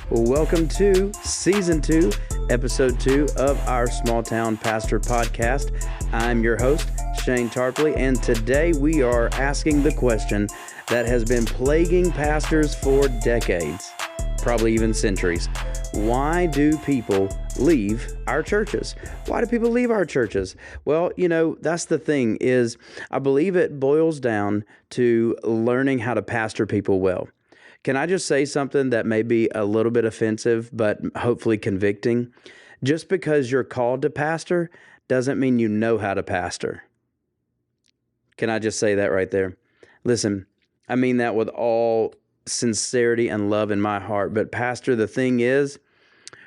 Welcome to Season 2, Episode 2 of our Small Town Pastor Podcast. I'm your host, Shane Tarpley, and today we are asking the question that has been plaguing pastors for decades, probably even centuries. Why do people leave our churches? Why do people leave our churches? Well, that's the thing is I believe it boils down to learning how to pastor people well. Can I just say something that may be a little bit offensive, but hopefully convicting? Just because you're called to pastor doesn't mean you know how to pastor. Can I just say that right there? Listen, I mean that with all sincerity and love in my heart. But pastor, the thing is,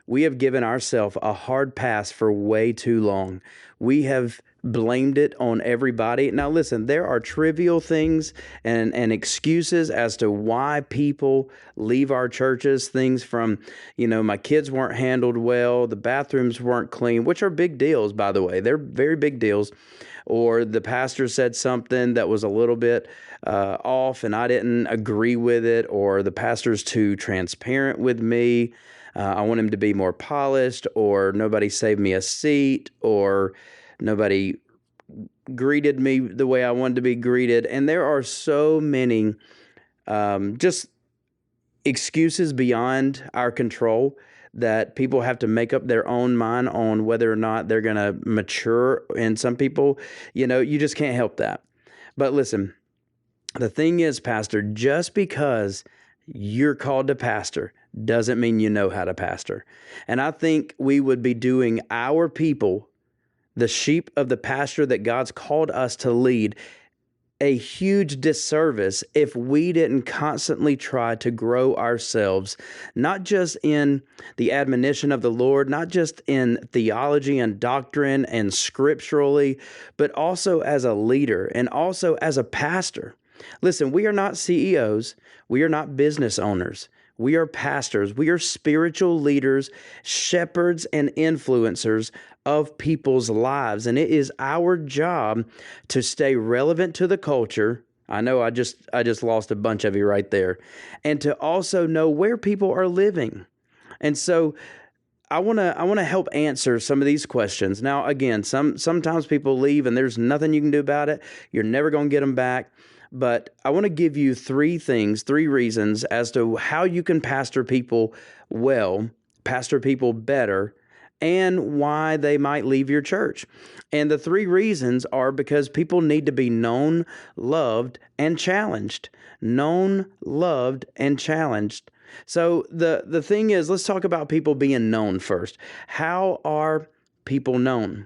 we have given ourselves a hard pass for way too long. We have blamed it on everybody. Now, listen, there are trivial things and excuses as to why people leave our churches. Things from, my kids weren't handled well, the bathrooms weren't clean, which are big deals, by the way. They're very big deals. Or the pastor said something that was a little bit off and I didn't agree with it, or the pastor's too transparent with me. I want him to be more polished, or nobody saved me a seat, or nobody greeted me the way I wanted to be greeted. And there are so many just excuses beyond our control that people have to make up their own mind on whether or not they're going to mature. And some people, you just can't help that. But listen, the thing is, pastor, just because you're called to pastor doesn't mean you know how to pastor. And I think we would be doing our people, the sheep of the pasture that God's called us to lead, a huge disservice if we didn't constantly try to grow ourselves, not just in the admonition of the Lord, not just in theology and doctrine and scripturally, but also as a leader and also as a pastor. Listen, we are not CEOs. We are not business owners. We are pastors. We are spiritual leaders, shepherds, and influencers of people's lives. And it is our job to stay relevant to the culture. I know I just lost a bunch of you right there. And to also know where people are living. And so I want to help answer some of these questions. Now, again, sometimes people leave and there's nothing you can do about it. You're never going to get them back. But I want to give you three reasons as to how you can pastor people well, pastor people better, and why they might leave your church. And the three reasons are because people need to be known, loved, and challenged. Known, loved, and challenged. So the thing is, let's talk about people being known first. How are people known?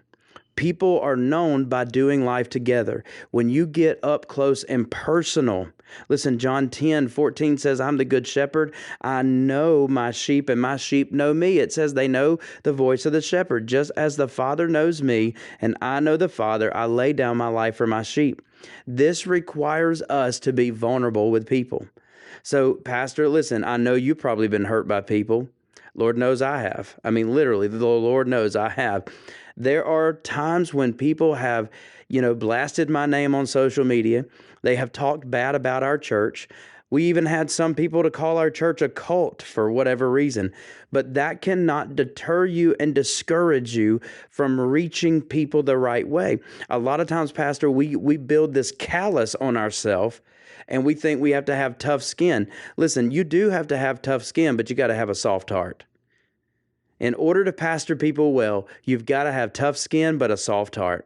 People are known by doing life together. When you get up close and personal, listen, John 10:14 says, I'm the good shepherd. I know my sheep and my sheep know me. It says they know the voice of the shepherd. Just as the Father knows me and I know the Father, I lay down my life for my sheep. This requires us to be vulnerable with people. So, Pastor, listen, I know you've probably been hurt by people. Lord knows I have. I mean, literally, the Lord knows I have. There are times when people have, blasted my name on social media. They have talked bad about our church. We even had some people to call our church a cult for whatever reason. But that cannot deter you and discourage you from reaching people the right way. A lot of times, Pastor, we build this callus on ourselves and we think we have to have tough skin. Listen, you do have to have tough skin, but you got to have a soft heart. In order to pastor people well, you've got to have tough skin, but a soft heart.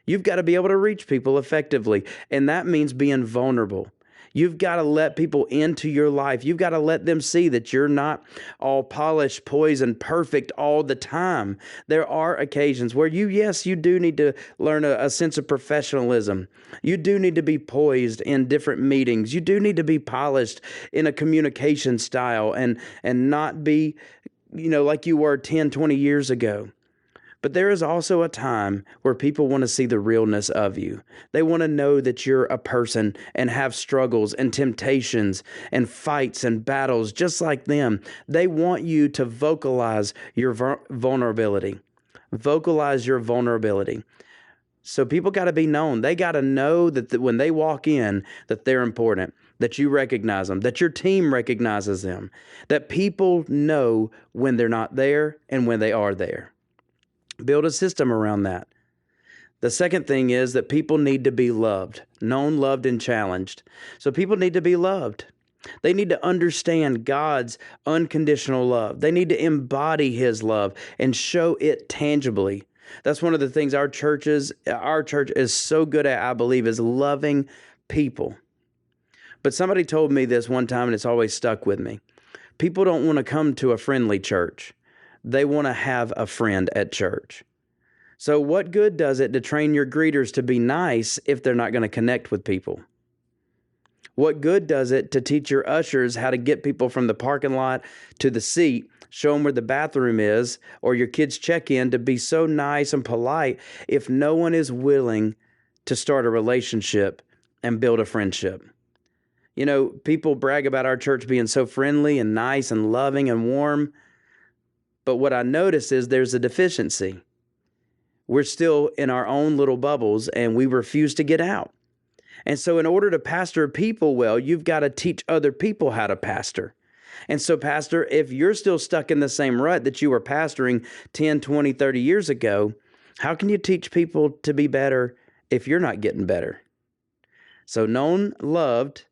You've got to be able to reach people effectively, and that means being vulnerable. You've got to let people into your life. You've got to let them see that you're not all polished, poised, and perfect all the time. There are occasions where you do need to learn a sense of professionalism. You do need to be poised in different meetings. You do need to be polished in a communication style and not be like you were 10, 20 years ago. But there is also a time where people want to see the realness of you. They want to know that you're a person and have struggles and temptations and fights and battles just like them. They want you to vocalize your vulnerability. Vocalize your vulnerability. So people got to be known. They got to know that when they walk in, that they're important. that you recognize them, that your team recognizes them, that people know when they're not there and when they are there. Build a system around that. The second thing is that people need to be loved, known, loved, and challenged. So people need to be loved. They need to understand God's unconditional love. They need to embody His love and show it tangibly. That's one of the things our church is so good at, I believe, is loving people. But somebody told me this one time, and it's always stuck with me. People don't want to come to a friendly church. They want to have a friend at church. So what good does it to train your greeters to be nice if they're not going to connect with people? What good does it to teach your ushers how to get people from the parking lot to the seat, show them where the bathroom is, or your kids check in to be so nice and polite if no one is willing to start a relationship and build a friendship? You know, people brag about our church being so friendly and nice and loving and warm. But what I notice is there's a deficiency. We're still in our own little bubbles and we refuse to get out. And so in order to pastor people well, you've got to teach other people how to pastor. And so, pastor, if you're still stuck in the same rut that you were pastoring 10, 20, 30 years ago, how can you teach people to be better if you're not getting better? So known, loved,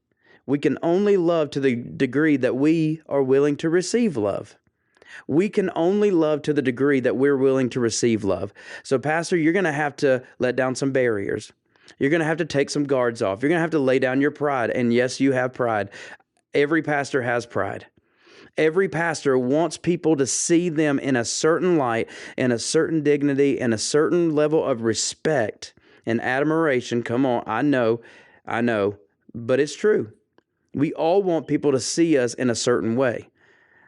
we can only love to the degree that we are willing to receive love. We can only love to the degree that we're willing to receive love. So, pastor, you're going to have to let down some barriers. You're going to have to take some guards off. You're going to have to lay down your pride. And yes, you have pride. Every pastor has pride. Every pastor wants people to see them in a certain light, in a certain dignity, in a certain level of respect and admiration. Come on, I know, but it's true. We all want people to see us in a certain way.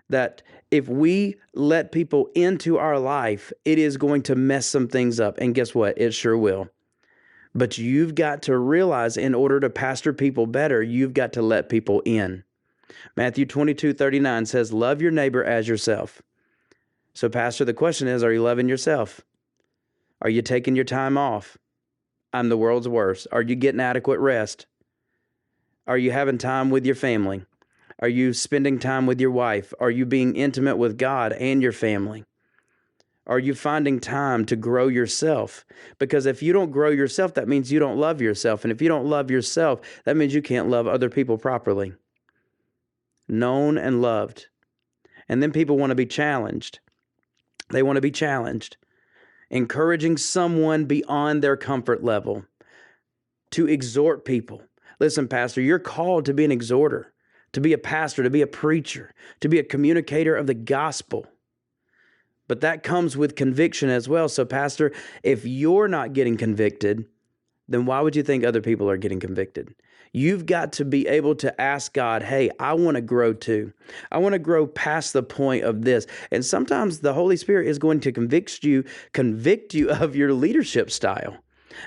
That if we let people into our life, it is going to mess some things up. And guess what? It sure will. But you've got to realize in order to pastor people better, you've got to let people in. Matthew 22:39 says, love your neighbor as yourself. So, pastor, the question is, are you loving yourself? Are you taking your time off? I'm the world's worst. Are you getting adequate rest? Are you having time with your family? Are you spending time with your wife? Are you being intimate with God and your family? Are you finding time to grow yourself? Because if you don't grow yourself, that means you don't love yourself. And if you don't love yourself, that means you can't love other people properly. Known and loved. And then people want to be challenged. They want to be challenged. Encouraging someone beyond their comfort level. To exhort people. Listen, pastor, you're called to be an exhorter. To be a pastor, to be a preacher, to be a communicator of the gospel. But that comes with conviction as well. So, pastor, if you're not getting convicted, then why would you think other people are getting convicted? You've got to be able to ask God, hey, I want to grow too. I want to grow past the point of this. And sometimes the Holy Spirit is going to convict you of your leadership style.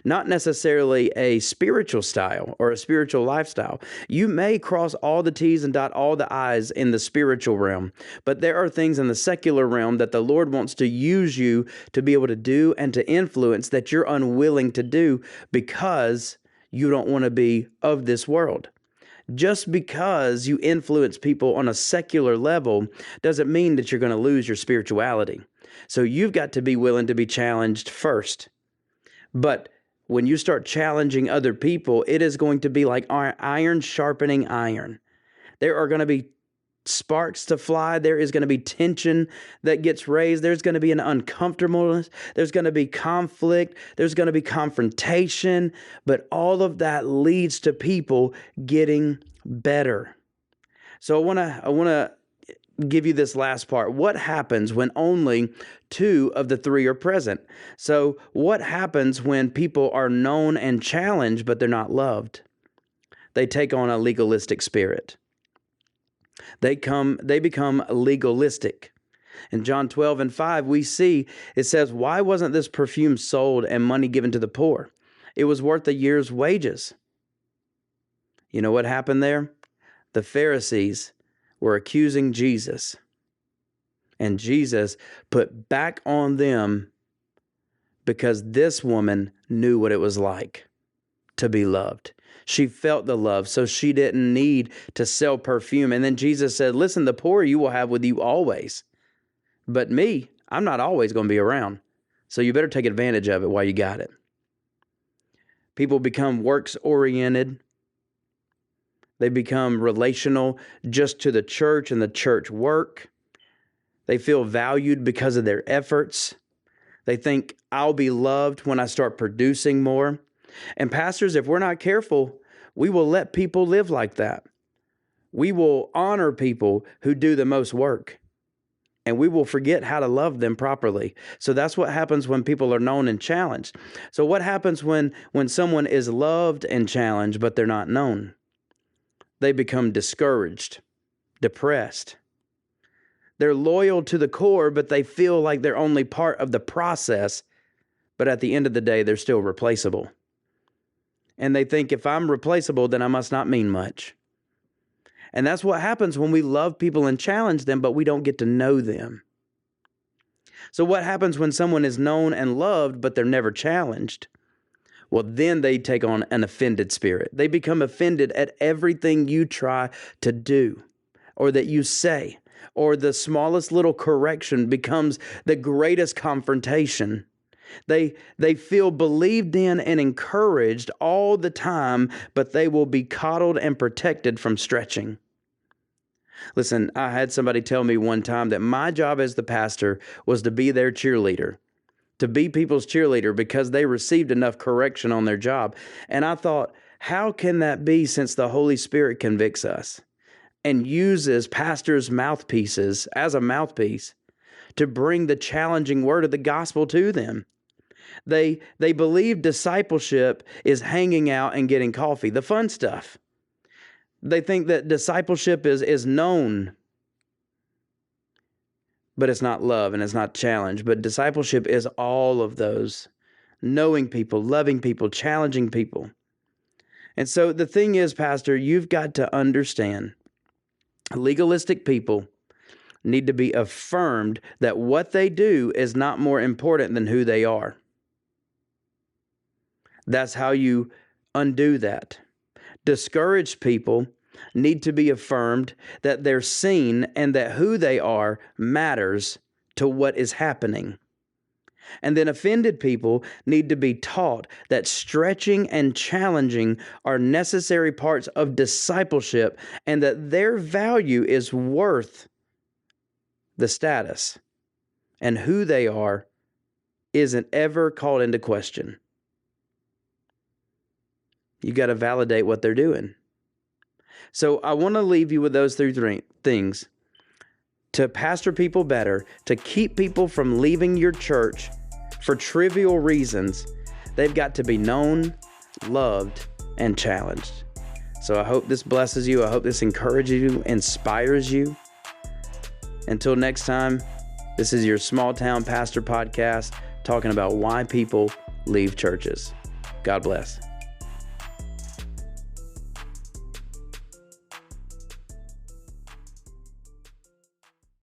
Not necessarily a spiritual style or a spiritual lifestyle. You may cross all the T's and dot all the I's in the spiritual realm, but there are things in the secular realm that the Lord wants to use you to be able to do and to influence that you're unwilling to do because you don't want to be of this world. Just because you influence people on a secular level doesn't mean that you're going to lose your spirituality. So you've got to be willing to be challenged first. But when you start challenging other people, it is going to be like iron sharpening iron. There are going to be sparks to fly. There is going to be tension that gets raised. There's going to be an uncomfortableness. There's going to be conflict. There's going to be confrontation. But all of that leads to people getting better. So I want to give you this last part. What happens when only 2 of the 3 are present? So what happens when people are known and challenged, but they're not loved? They take on a legalistic spirit. They become legalistic. In John 12:5, we see it says, why wasn't this perfume sold and money given to the poor? It was worth a year's wages. You know what happened there? The Pharisees were accusing Jesus. And Jesus put back on them because this woman knew what it was like to be loved. She felt the love, so she didn't need to sell perfume. And then Jesus said, listen, the poor you will have with you always. But me, I'm not always going to be around. So you better take advantage of it while you got it. People become works-oriented. They become relational just to the church and the church work. They feel valued because of their efforts. They think, I'll be loved when I start producing more. And pastors, if we're not careful, we will let people live like that. We will honor people who do the most work, and we will forget how to love them properly. So that's what happens when people are known and challenged. So what happens when someone is loved and challenged, but they're not known? They become discouraged, depressed. They're loyal to the core, but they feel like they're only part of the process. But at the end of the day, they're still replaceable. And they think if I'm replaceable, then I must not mean much. And that's what happens when we love people and challenge them, but we don't get to know them. So what happens when someone is known and loved, but they're never challenged? Well, then they take on an offended spirit. They become offended at everything you try to do or that you say, or the smallest little correction becomes the greatest confrontation. They feel believed in and encouraged all the time, but they will be coddled and protected from stretching. Listen, I had somebody tell me one time that my job as the pastor was to be their cheerleader, to be people's cheerleader because they received enough correction on their job. And I thought, how can that be since the Holy Spirit convicts us and uses pastors' mouthpieces as a mouthpiece to bring the challenging word of the gospel to them? They believe discipleship is hanging out and getting coffee, the fun stuff. They think that discipleship is known, but it's not love and it's not challenge. But discipleship is all of those: knowing people, loving people, challenging people. And so the thing is, Pastor, you've got to understand, legalistic people need to be affirmed that what they do is not more important than who they are. That's how you undo that. Discouraged people need to be affirmed that they're seen and that who they are matters to what is happening. And then offended people need to be taught that stretching and challenging are necessary parts of discipleship and that their value is worth the status, and who they are isn't ever called into question. You got to validate what they're doing. So I want to leave you with those three things: to pastor people better, to keep people from leaving your church for trivial reasons. They've got to be known, loved, and challenged. So I hope this blesses you. I hope this encourages you, inspires you. Until next time, this is your Small Town Pastor Podcast talking about why people leave churches. God bless.